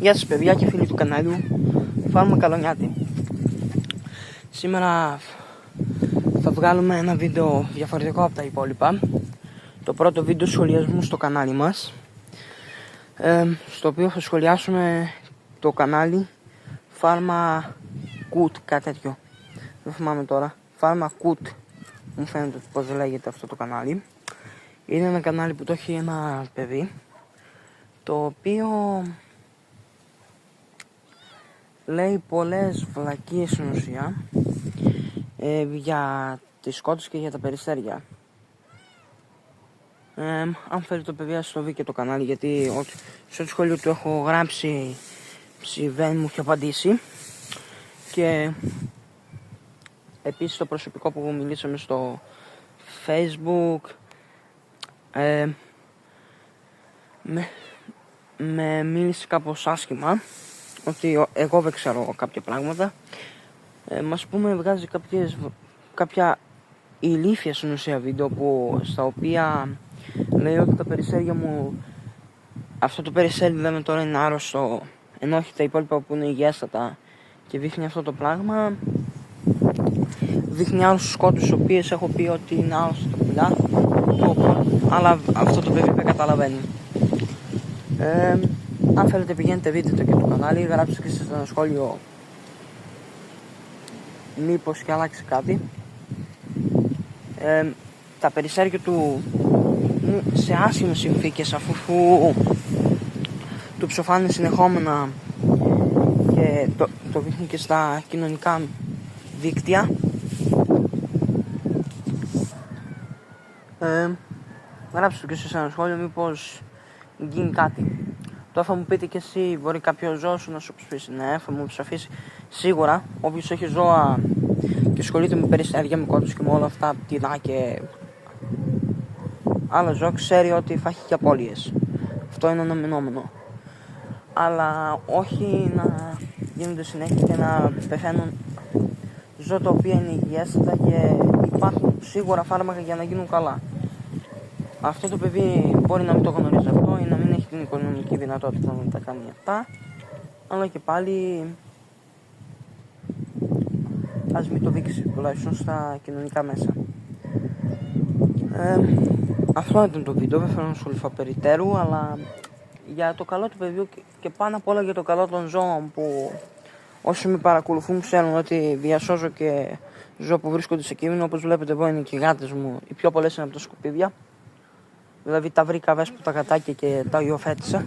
Γεια σας παιδιά και φίλοι του κανάλιου, Φάρμα Καλονιάτη. Σήμερα θα βγάλουμε ένα βίντεο διαφορετικό από τα υπόλοιπα. Το πρώτο βίντεο σχολιασμού στο κανάλι μας, στο οποίο θα σχολιάσουμε το κανάλι Φάρμα Κουτ, κάτι τέτοιο. Δεν θυμάμαι τώρα. Φάρμα Κουτ, μου φαίνεται πως λέγεται αυτό το κανάλι. Είναι ένα κανάλι που το έχει ένα παιδί, το οποίο λέει πολλές βλακίες στην ουσία για τις σκότες και για τα περιστέρια. Αν θέλει το παιδί ας το δει και το κανάλι, γιατί στο σχόλιο του έχω γράψει δεν μου έχει απαντήσει. Και επίσης το προσωπικό που μιλήσαμε στο Facebook με μίλησε κάπως άσχημα, ότι εγώ δεν ξέρω κάποια πράγματα. Μας πούμε βγάζει κάποια ηλίθια στην ουσία βίντεο στα οποία λέει ότι τα περιστέρια μου, αυτό το περιστέρι λέμε τώρα είναι άρρωστο, ενώ όχι τα υπόλοιπα που είναι υγιέστατα, και δείχνει αυτό το πράγμα. Δείχνει άλλους σκότους, οι οποίες έχω πει ότι είναι άρρωστα τα πουλιά, αλλά αυτό το παιδί δεν καταλαβαίνει. Αν θέλετε πηγαίνετε δείτε το και το κανάλι, γράψτε και στο σχόλιο μήπως και αλλάξει κάτι. Τα περιστέρια του σε άσχημες συνθήκες, αφού του ψοφάνε συνεχόμενα και το δείχνει και στα κοινωνικά δίκτυα. Γράψτε και σε ένα σχόλιο μήπως γίνει κάτι. Τώρα θα μου πείτε και εσύ, μπορεί κάποιο ζώο σου να σου ψηφίσει? Ναι, θα μου ψηφίσει σίγουρα. Όποιος έχει ζώα και ασχολείται με περιστέρια, με κότους και με όλα αυτά, πτηνά και άλλα ζώα, ξέρει ότι θα έχει και απώλειες. Αυτό είναι αναμενόμενο. Αλλά όχι να γίνονται συνέχεια και να πεθαίνουν ζώα τα οποία είναι υγιέστατα και υπάρχουν σίγουρα φάρμακα για να γίνουν καλά. Αυτό το παιδί μπορεί να μην το γνωρίζει αυτό ή να μην έχει την οικονομική δυνατότητα να τα κάνει αυτά, αλλά και πάλι ας μην το δείξει, τουλάχιστον στα κοινωνικά μέσα. Αυτό ήταν το βίντεο, δεν θέλω να ασχοληθώ περιττέρου, αλλά για το καλό του παιδιού και πάνω απ' όλα για το καλό των ζώων, που όσοι με παρακολουθούν ξέρουν ότι διασώζω και ζώα που βρίσκονται σε κίνδυνο. Όπως βλέπετε εδώ είναι και οι γάτες μου, οι πιο πολλές είναι από τα σκουπίδια. Δηλαδή τα βρήκα βέσπου τα γατάκια και τα υιοθέτησα.